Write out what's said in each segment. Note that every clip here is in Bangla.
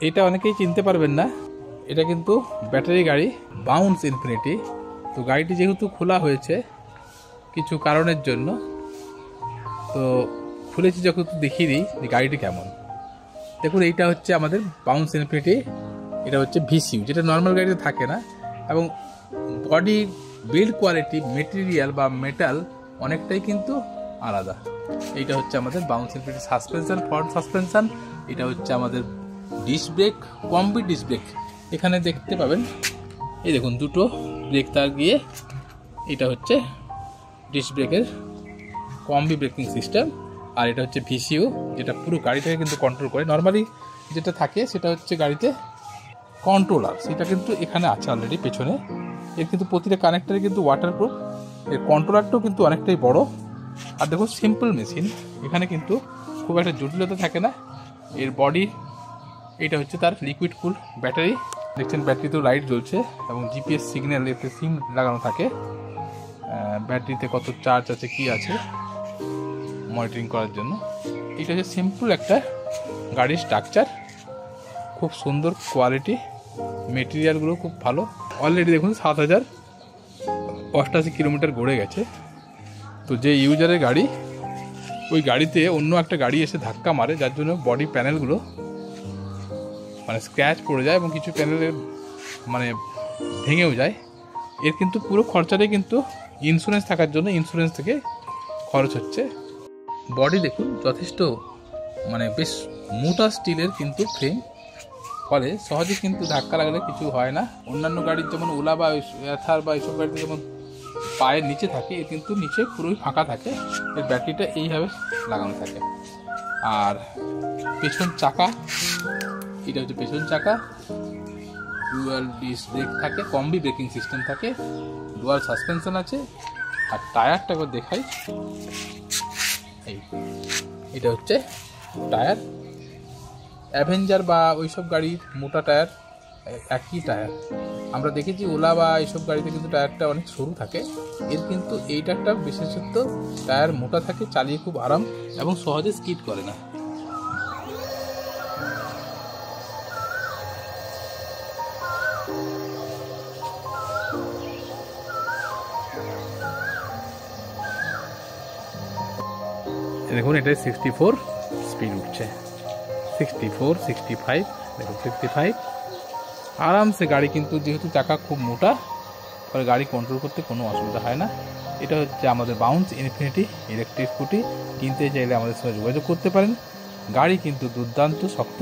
এটা অনেকেই চিনতে পারবেন না, এটা কিন্তু ব্যাটারি গাড়ি বাউন্স ইনফিনিটি। তো গাড়িটি যেহেতু খোলা হয়েছে কিছু কারণের জন্য, তো খুলেছি যখন দেখিয়ে দিই যে গাড়িটি কেমন। দেখুন এইটা হচ্ছে আমাদের বাউন্স ইনফিনিটি, এটা হচ্ছে ভিসিউ, যেটা নর্মাল গাড়িতে থাকে না। এবং বডি বিল্ড কোয়ালিটি, মেটেরিয়াল বা মেটাল অনেকটাই কিন্তু আলাদা। এইটা হচ্ছে আমাদের bounce infinity suspension, front suspension. এটা হচ্ছে আমাদের disc brake, combi disc brake. এখানে দেখতে পাবেন, এই দেখুন দুটো ব্রেক তার গিয়ে, এটা হচ্ছে ডিস্ক ব্রেকের কম্বি ব্রেকিং সিস্টেম। আর এটা হচ্ছে ভিসিউ, যেটা পুরো গাড়িটাকে কিন্তু কন্ট্রোল করে। নর্মালি যেটা থাকে সেটা হচ্ছে গাড়িতে কন্ট্রোলার, সেটা কিন্তু এখানে আছে অলরেডি পেছনে। এর কিন্তু প্রতিটা কানেক্টারে কিন্তু ওয়াটারপ্রুফ। এর কন্ট্রোলারটাও কিন্তু অনেকটাই বড়। আর দেখুন সিম্পল মেশিন, এখানে কিন্তু খুব একটা জটিলতা থাকে না। এর বডি, এটা হচ্ছে তার লিকুইড কুল ব্যাটারি। দেখছেন ব্যাটারিতেও লাইট জ্বলছে এবং জিপিএস সিগন্যাল, এতে সিম লাগানো থাকে। ব্যাটারিতে কত চার্জ আছে কি আছে মনিটরিং করার জন্য। এটা হচ্ছে সিম্পল একটা গাড়ির স্ট্রাকচার, খুব সুন্দর কোয়ালিটি, মেটেরিয়ালগুলো খুব ভালো। অলরেডি দেখুন 7088 কিলোমিটার গড়ে গেছে। তো যে ইউজারের গাড়ি, ওই গাড়িতে অন্য একটা গাড়ি এসে ধাক্কা মারে, যার জন্য বডি প্যানেলগুলো মানে স্ক্র্যাচ পড়ে যায় এবং কিছু প্যানেলের মানে ভেঙেও যায়। এর কিন্তু পুরো খরচাটাই কিন্তু ইন্স্যুরেন্স থাকার জন্য ইন্স্যুরেন্স থেকে খরচ হচ্ছে। বডি দেখুন যথেষ্ট মানে বেশ মোটা স্টিলের কিন্তু ফ্রেম, ফলে সহজে কিন্তু ধাক্কা লাগলে কিছু হয় না। অন্যান্য গাড়ির যেমন ওলা বা এথার বা এইসব গাড়িতে যেমন পায়ের নিচে থাকে, এর কিন্তু নিচে পুরোই ফাঁকা থাকে। এর ব্যাটারিটা এইভাবে লাগানো থাকে। আর পেছন চাকা, এটা হচ্ছে পেছন চাকা, ডুয়াল ডিস্ক ব্রেক থাকে, কম্বি ব্রেকিং সিস্টেম থাকে, ডুয়াল সাসপেনশন আছে। আর টায়ারটা একবার দেখাই, এটা হচ্ছে টায়ার। অ্যাভেঞ্জার বা ওইসব গাড়ির মোটা টায়ার, একই টায়ার। আমরা দেখেছি ওলা বা এইসব গাড়িতে কিন্তু টায়ারটা অনেক সরু থাকে। এর কিন্তু এইটা একটা বিশেষত্ব, টায়ার মোটা থাকে, চালিয়ে খুব আরাম এবং সহজে স্কিড করে না। দেখুন এটা 64 স্পিড উঠছে, 64, 65, দেখুন 65। আরামসে গাড়ি, কিন্তু যেহেতু চাকা খুব মোটা, ফলে গাড়ি কন্ট্রোল করতে কোনো অসুবিধা হয় না। এটা হচ্ছে আমাদের বাউন্স ইনফিনিটি ইলেকট্রিক স্কুটি। কিনতে চাইলে আমাদের সঙ্গে যোগাযোগ করতে পারেন। গাড়ি কিন্তু দুর্দান্ত শক্ত,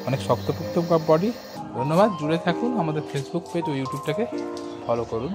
অনেক শক্তপোক্ত বডি। ধন্যবাদ, জুড়ে থাকুন, আমাদের ফেসবুক পেজ ও ইউটিউবটাকে ফলো করুন।